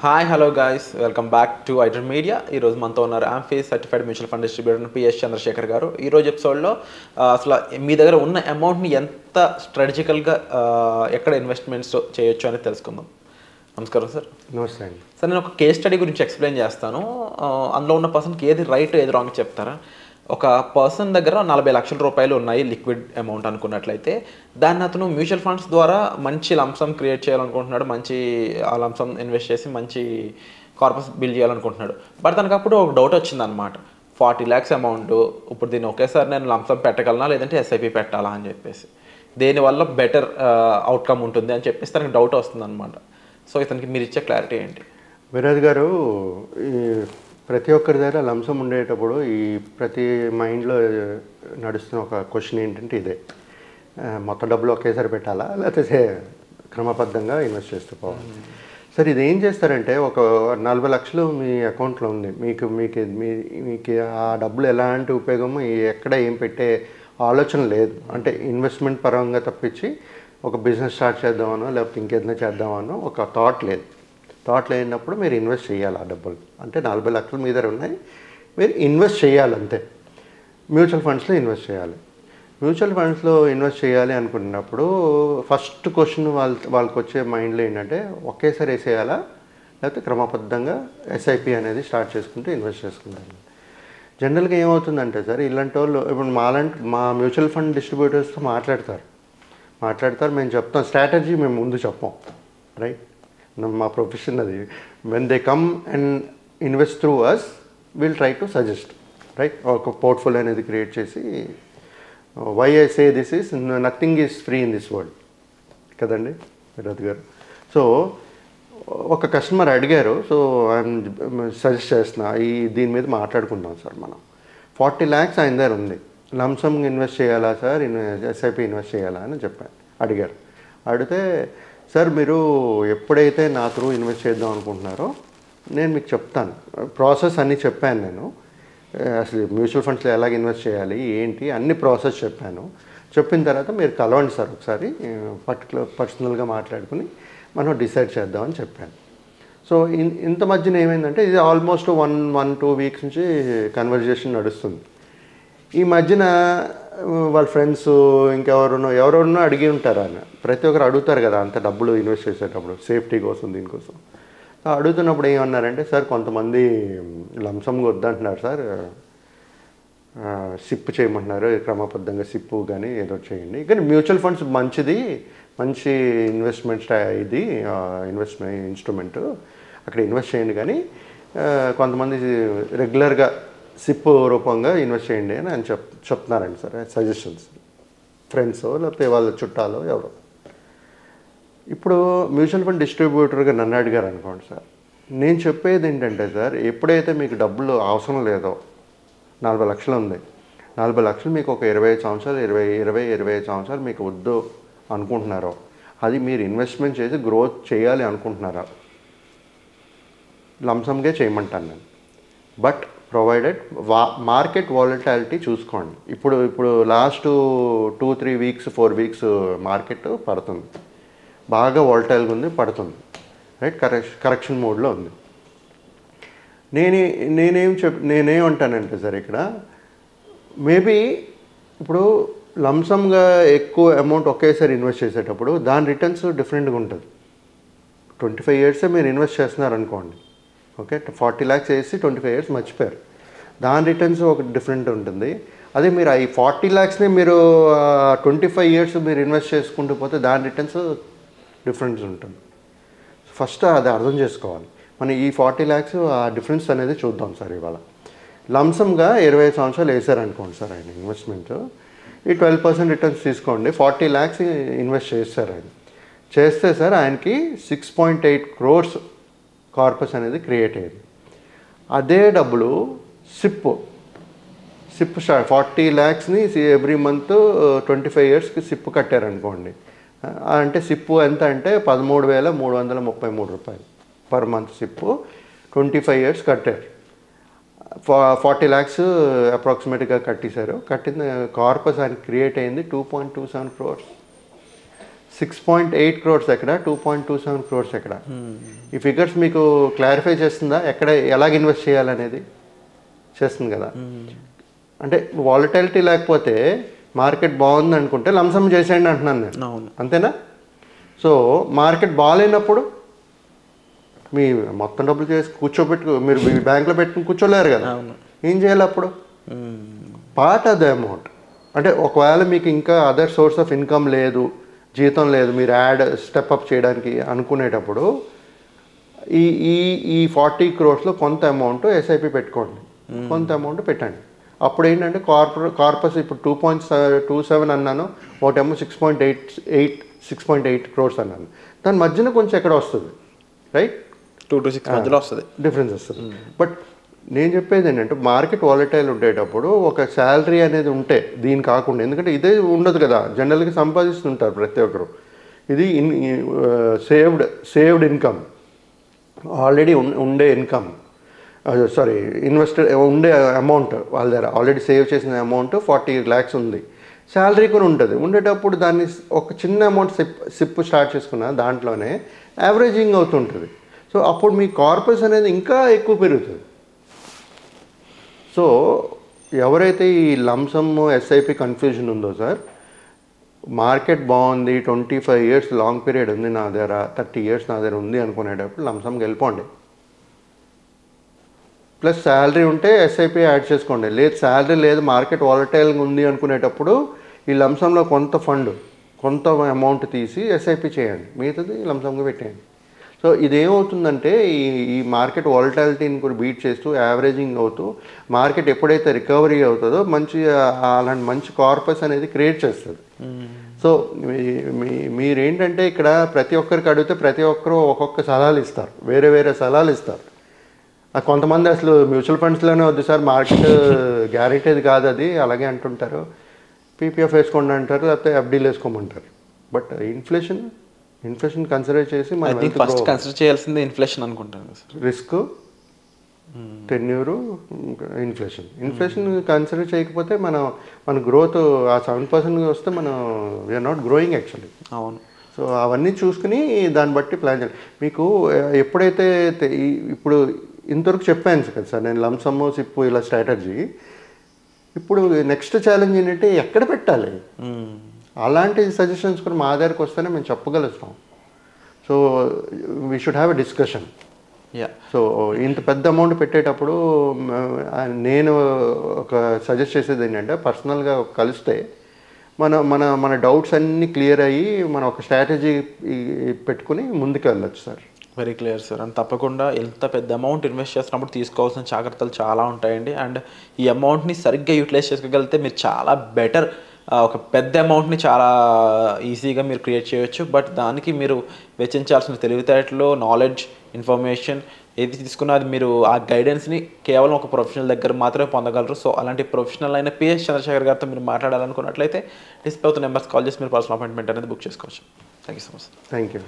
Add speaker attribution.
Speaker 1: Hi hello guys, welcome back to iDream media. ఈరోజు మనతో ఉన్నారు AMFI's certified mutual fund distributor P S Chandrasekhar గారు. ఈరోజు ఎపిసోడ్లో అసలు మీ దగ్గర ఉన్న అమౌంట్ని ఎంత స్ట్రాటజికల్గా ఎక్కడ ఇన్వెస్ట్మెంట్స్ చేయొచ్చు అని తెలుసుకుందాం. నమస్కారం సార్.
Speaker 2: నమస్తే అండి.
Speaker 1: సార్, నేను ఒక కేస్ స్టడీ గురించి ఎక్స్ప్లెయిన్ చేస్తాను. అందులో ఉన్న పర్సన్కి ఏది రైట్ ఏది రాంగ్ చెప్తారా? ఒక పర్సన్ దగ్గర 40 లక్షల రూపాయలు ఉన్నాయి లిక్విడ్ అమౌంట్ అనుకున్నట్లయితే, దాన్ని అతను మ్యూచువల్ ఫండ్స్ ద్వారా మంచి లంసమ్ క్రియేట్ చేయాలనుకుంటున్నాడు. మంచి ఆ లంసమ్ ఇన్వెస్ట్ చేసి మంచి కార్పస్ బిల్డ్ చేయాలనుకుంటున్నాడు. బట్ తనకు అప్పుడు ఒక డౌట్ వచ్చిందనమాట. 40 lakhs అమౌంట్, ఇప్పుడు దీన్ని ఒకేసారి నేను లంసమ్ పెట్టగలనా లేదంటే ఎస్ఐపి పెట్టాలా అని చెప్పేసి, దేనివల్ల బెటర్ అవుట్కమ్ ఉంటుంది అని చెప్పేసి తనకు డౌట్ వస్తుందన్నమాట. సో ఇతనికి మీరు ఇచ్చే క్లారిటీ ఏంటి?
Speaker 2: విరాజ్ గారు, ఈ ప్రతి ఒక్కరి దగ్గర లంసం ఉండేటప్పుడు ఈ ప్రతి మైండ్లో నడుస్తున్న ఒక క్వశ్చన్ ఏంటంటే ఇదే: మొత్తం డబ్బులు ఒకేసారి పెట్టాలా లేకపోతే క్రమబద్ధంగా ఇన్వెస్ట్ చేస్తూ పోవాలి. సరే, ఇది ఏం చేస్తారంటే, ఒక 40 లక్షలు మీ అకౌంట్లో ఉంది, మీకు మీకు మీకు ఆ డబ్బులు ఎలాంటి ఉపయోగము ఎక్కడ ఏం పెట్టే ఆలోచన లేదు. అంటే ఇన్వెస్ట్మెంట్ పరంగా తప్పించి ఒక బిజినెస్ స్టార్ట్ చేద్దామనో లేకపోతే ఇంకేదైనా చేద్దామనో ఒక థాట్ లేదు. థాట్ లేనప్పుడు మీరు ఇన్వెస్ట్ చేయాలి. ఆ డబ్బులు అంటే 40 లక్షలు మీ దగ్గర ఉన్నాయి, మీరు ఇన్వెస్ట్ చేయాలి అంతే. మ్యూచువల్ ఫండ్స్లో ఇన్వెస్ట్ చేయాలి. మ్యూచువల్ ఫండ్స్లో ఇన్వెస్ట్ చేయాలి అనుకున్నప్పుడు ఫస్ట్ క్వశ్చన్ వాళ్ళకి వచ్చే మైండ్లో ఏంటంటే, ఒకేసారి వేసేయాలా లేకపోతే క్రమబద్ధంగా ఎస్ఐపి అనేది స్టార్ట్ చేసుకుంటూ ఇన్వెస్ట్ చేసుకుంటారు. జనరల్గా ఏమవుతుందంటే సార్, ఇలాంటి వాళ్ళు ఇప్పుడు మా మ్యూచువల్ ఫండ్ డిస్ట్రిబ్యూటర్స్తో మాట్లాడతారు. మేము చెప్తాం స్ట్రాటజీ, మేము ముందు చెప్పాం. రైట్, మా ప్రొఫెషన్ అది. When they come and invest through us, will try to suggest. Right, ఒక పోర్ట్ఫోలియో అనేది క్రియేట్ చేసి, why I say this is nothing is free in this world కదండి విరాజ్ గారు. సో ఒక కస్టమర్ అడిగారు, సో ఐఎమ్ సజెస్ట్ చేస్తున్నా, దీని మీద మాట్లాడుకుంటాం సార్. మనం 40 lakhs ఆయన దగ్గర ఉంది, లంసమ్ ఇన్వెస్ట్ చేయాలా సార్, ఎస్ఐపి ఇన్వెస్ట్ చేయాలా అని అడిగారు. అడిగితే, సార్ మీరు ఎప్పుడైతే నా త్రూ ఇన్వెస్ట్ చేద్దాం అనుకుంటున్నారో నేను మీకు చెప్తాను, ప్రాసెస్ అన్నీ చెప్పాను. నేను అసలు మ్యూచువల్ ఫండ్స్లో ఎలాగ ఇన్వెస్ట్ చేయాలి ఏంటి అన్ని ప్రాసెస్ చెప్పాను. చెప్పిన తర్వాత మీరు కలవండి సార్, ఒకసారి పర్సనల్గా మాట్లాడుకుని మనం డిసైడ్ చేద్దామని చెప్పాను. సో ఇంత మధ్యన ఏమైందంటే, ఇది ఆల్మోస్ట్ 1-2 weeks నుంచి కన్వర్జేషన్ నడుస్తుంది. ఈ మధ్యన వాళ్ళ ఫ్రెండ్స్ ఎవరెవరినో అడిగి ఉంటారు. ఆయన ప్రతి ఒక్కరు అడుగుతారు కదా, అంత డబ్బులు ఇన్వెస్ట్ చేసేటప్పుడు సేఫ్టీ కోసం దీనికోసం. అడుగుతున్నప్పుడు ఏమన్నారంటే, సార్ కొంతమంది లంసమ్గా వద్దంటున్నారు సార్, సిప్ చేయమంటున్నారు, క్రమబద్ధంగా సిప్పు కానీ ఏదో చేయండి, కానీ మ్యూచువల్ ఫండ్స్ మంచి ఇన్వెస్ట్మెంట్ ఇది ఇన్వెస్ట్మెంట్ ఇన్స్ట్రుమెంట్, అక్కడ ఇన్వెస్ట్ చేయండి, కానీ కొంతమంది రెగ్యులర్గా సిప్ రూపంగా ఇన్వెస్ట్ చేయండి అని చెప్తున్నారండి సార్. సజెషన్స్ ఫ్రెండ్స్ లేకపోతే వాళ్ళ చుట్టాలు ఎవరో. ఇప్పుడు మ్యూచువల్ ఫండ్ డిస్ట్రిబ్యూటర్గా నన్ను అడిగారు అనుకోండి సార్, నేను చెప్పేది ఏంటంటే సార్, ఎప్పుడైతే మీకు డబ్బులు అవసరం లేదో, 40 లక్షలు ఉంది, 40 లక్షలు మీకు ఒక 25 సంవత్సరాలు 25 సంవత్సరాలు మీకు వద్దు అనుకుంటున్నారో, అది మీరు ఇన్వెస్ట్మెంట్ చేసి గ్రోత్ చేయాలి అనుకుంటున్నారా, లంసమ్గా చేయమంటాను నేను. బట్ ప్రొవైడెడ్ మార్కెట్ వాలటాలిటీ చూసుకోండి. ఇప్పుడు లాస్ట్ 2-3 weeks 4 weeks మార్కెట్ పడుతుంది, బాగా వాలటైల్గా ఉంది, పడుతుంది. రైట్, కరెక్షన్ మోడ్లో ఉంది. నేనేమంటానంటే సార్, ఇక్కడ మేబీ ఇప్పుడు లంసమ్గా ఎక్కువ అమౌంట్ ఒకేసారి ఇన్వెస్ట్ చేసేటప్పుడు దాని రిటర్న్స్ డిఫరెంట్గా ఉంటుంది. 25 years మీరు ఇన్వెస్ట్ చేస్తున్నారు అనుకోండి, ఓకే, 40 lakhs వేసి 25 years మర్చిపోయారు, దాని రిటర్న్స్ ఒక డిఫరెంట్ ఉంటుంది. అదే మీరు ఈ 40 lakhsని మీరు 25 years మీరు ఇన్వెస్ట్ చేసుకుంటూ పోతే దాని రిటర్న్స్ డిఫరెన్స్ ఉంటుంది. ఫస్ట్ అది అర్థం చేసుకోవాలి. మనం ఈ 40 lakhs ఆ డిఫరెన్స్ అనేది చూద్దాం సార్. ఇవాళ లంసమ్గా 25 సంవత్సరాలు వేసారనుకోండి సార్, ఆయన ఇన్వెస్ట్మెంట్ ఈ 12% రిటర్న్స్ తీసుకోండి, 40 lakhs ఇన్వెస్ట్ చేస్తారు. ఆయన చేస్తే సార్ ఆయనకి 6.8 crores కార్పస్ అనేది క్రియేట్ అయ్యింది. అదే డబ్బులు సిప్ 40 lakhsని ఎవ్రీ మంత్ 25 yearsకి సిప్ కట్టారనుకోండి, అంటే సిప్పు ఎంత అంటే 13,333 రూపాయలు పర్ మంత్ సిప్పు 25 years కట్టారు. 40 lakhs అప్రాక్సిమేట్గా కట్టేశారు. కట్టిన కార్పస్ ఆయన క్రియేట్ అయింది 2.27 crores. 6.8 crores ఎక్కడ, 2.27 crores ఎక్కడ? ఈ ఫిగర్స్ మీకు క్లారిఫై చేస్తుందా ఎక్కడ ఎలాగ ఇన్వెస్ట్ చేయాలనేది? చేస్తుంది కదా. అంటే వాలటిలిటీ లేకపోతే మార్కెట్ బాగుంది అనుకుంటే లంసమ్ చేసేయండి అంటున్నాను నేను, అంతేనా? సో మార్కెట్ బాగాలేనప్పుడు మీ మొత్తం డబ్బులు చేసి కూర్చోబెట్టు, మీరు మీ బ్యాంక్లో పెట్టుకుని కూర్చోలేరు కదా. ఏం చేయాలి అప్పుడు? పార్ట్ ఆఫ్ ద అమౌంట్, అంటే ఒకవేళ మీకు ఇంకా అదర్ సోర్స్ ఆఫ్ ఇన్కమ్ లేదు, జీతం లేదు, మీరు యాడ్ స్టెప్అప్ చేయడానికి అనుకునేటప్పుడు ఈ ఈ ఈ 40 crores కొంత అమౌంట్ ఎస్ఐపి పెట్టుకోండి, కొంత అమౌంట్ పెట్టండి. అప్పుడు ఏంటంటే కార్పస్ ఇప్పుడు 2.27 అన్నాను, ఒకటేమో 6.8 crores అన్నాను, దాని మధ్యన కొంచెం ఎక్కడ వస్తుంది, రైట్?
Speaker 1: 2 to 6 మధ్యలో వస్తుంది,
Speaker 2: డిఫరెన్స్ వస్తుంది. బట్ నేను చెప్పేది ఏంటంటే మార్కెట్ వాలటైల్ ఉండేటప్పుడు ఒక శాలరీ అనేది ఉంటే దీని కాకుండా, ఎందుకంటే ఇదే ఉండదు కదా, జనరల్గా సంపాదిస్తుంటారు ప్రతి ఒక్కరు. ఇది సేవ్డ్ ఇన్కమ్, ఆల్రెడీ ఉండే ఇన్కమ్, సారీ ఇన్వెస్టర్ ఉండే అమౌంట్ వాళ్ళ దగ్గర ఆల్రెడీ సేవ్ చేసిన అమౌంట్ 40 lakhs ఉంది, శాలరీ కూడా ఉంటుంది. ఉండేటప్పుడు దాన్ని ఒక చిన్న అమౌంట్ సిప్ స్టార్ట్ చేసుకున్న దాంట్లోనే యావరేజింగ్ అవుతుంటుంది. సో అప్పుడు మీ కార్పస్ అనేది ఇంకా ఎక్కువ పెరుగుతుంది. సో ఎవరైతే ఈ లంసమ్ ఎస్ఐపి కన్ఫ్యూజన్ ఉందో సార్, మార్కెట్ బాగుంది, 25 years లాంగ్ పీరియడ్ ఉంది నా దగ్గర, 30 years నా దగ్గర ఉంది అనుకునేటప్పుడు లంసమ్కి వెళ్ళిపోండి. ప్లస్ శాలరీ ఉంటే ఎస్ఐపి యాడ్ చేసుకోండి. లేదు శాలరీ లేదు, మార్కెట్ వాలటైల్గా ఉంది అనుకునేటప్పుడు ఈ లంసంలో కొంత కొంత అమౌంట్ తీసి ఎస్ఐపి చేయండి, మిగతాది లంసంగా పెట్టేయండి. సో ఇదేమవుతుందంటే ఈ మార్కెట్ వాలటాలిటీని కూడా బీట్ చేస్తూ యావరేజింగ్ అవుతూ మార్కెట్ ఎప్పుడైతే రికవరీ అవుతుందో అలాంటి మంచి కార్పస్ అనేది క్రియేట్ చేస్తుంది. సో మీరేంటంటే ఇక్కడ ప్రతి ఒక్కరికి అడిగితే ప్రతి ఒక్కరు ఒక్కొక్క సలహాలు ఇస్తారు, వేరే వేరే సలహాలు ఇస్తారు. కొంతమంది అసలు మ్యూచువల్ ఫండ్స్లోనే వద్దు సార్, మార్కెట్ గ్యారెంటీది కాదు అది, అలాగే అంటుంటారు. పీపీఎఫ్ వేసుకోండి అంటారు, లేకపోతే ఎఫ్డీలు వేసుకోమంటారు. బట్ ఇన్ఫ్లేషన్ కన్సిడర్ చేసి మనం
Speaker 1: ఫస్ట్ కన్సిడర్ చేయాల్సిందే ఇన్ఫ్లేషన్ అనుకుంటాను. రిస్క్,
Speaker 2: టెన్యూరు, ఇన్ఫ్లేషన్ కన్సిడర్ చేయకపోతే మన గ్రోత్ ఆ 7% వస్తే మనం వీఆర్ నాట్ గ్రోయింగ్ యాక్చువల్లీ.
Speaker 1: అవును.
Speaker 2: సో అవన్నీ చూసుకుని దాన్ని బట్టి ప్లాన్ చేయాలి. మీకు ఎప్పుడైతే ఇప్పుడు ఇంతవరకు చెప్పాను కదా సార్ నేను లంసమ్ సిప్ ఇలా స్ట్రాటజీ, ఇప్పుడు నెక్స్ట్ ఛాలెంజ్ ఏంటంటే ఎక్కడ పెట్టాలి, అలాంటి సజెషన్స్ కూడా మా దగ్గరకు వస్తేనే మేము చెప్పగలుగుతాం. So we should have a discussion. So ఇంత పెద్ద అమౌంట్ పెట్టేటప్పుడు నేను ఒక సజెస్ట్ చేసేది ఏంటంటే పర్సనల్గా కలిస్తే మన డౌట్స్ అన్నీ క్లియర్ అయ్యి మనం ఒక స్ట్రాటజీ పెట్టుకుని ముందుకు వెళ్ళొచ్చు sir.
Speaker 1: Very clear sir. And తప్పకుండా ఎంత పెద్ద అమౌంట్ ఇన్వెస్ట్ చేస్తున్నప్పుడు తీసుకోవాల్సిన జాగ్రత్తలు చాలా ఉంటాయండి. అండ్ ఈ అమౌంట్ని సరిగ్గా యూటిలైజ్ చేసుకోగలిగితే మీరు చాలా బెటర్ ఒక పెద్ద అమౌంట్ని చాలా ఈజీగా మీరు క్రియేట్ చేయొచ్చు. బట్ దానికి మీరు వెచ్చించాల్సిన తెలివితేటలు, నాలెడ్జ్, ఇన్ఫర్మేషన్ ఏది తీసుకున్నా అది మీరు ఆ గైడెన్స్ని కేవలం ఒక ప్రొఫెషనల్ దగ్గర మాత్రమే పొందగలరు. సో అలాంటి ప్రొఫెషనల్ అయిన పిఎస్ చంద్రశేఖర్ గారితో మీరు మాట్లాడాలనుకున్నట్లయితే డిస్ప్లే అవుతున్న నెంబర్స్ కాల్ చేసి మీరు పర్సనల్ అపాయింట్మెంట్ అనేది బుక్ చేసుకోవచ్చు. Thank you so much.
Speaker 2: Thank you.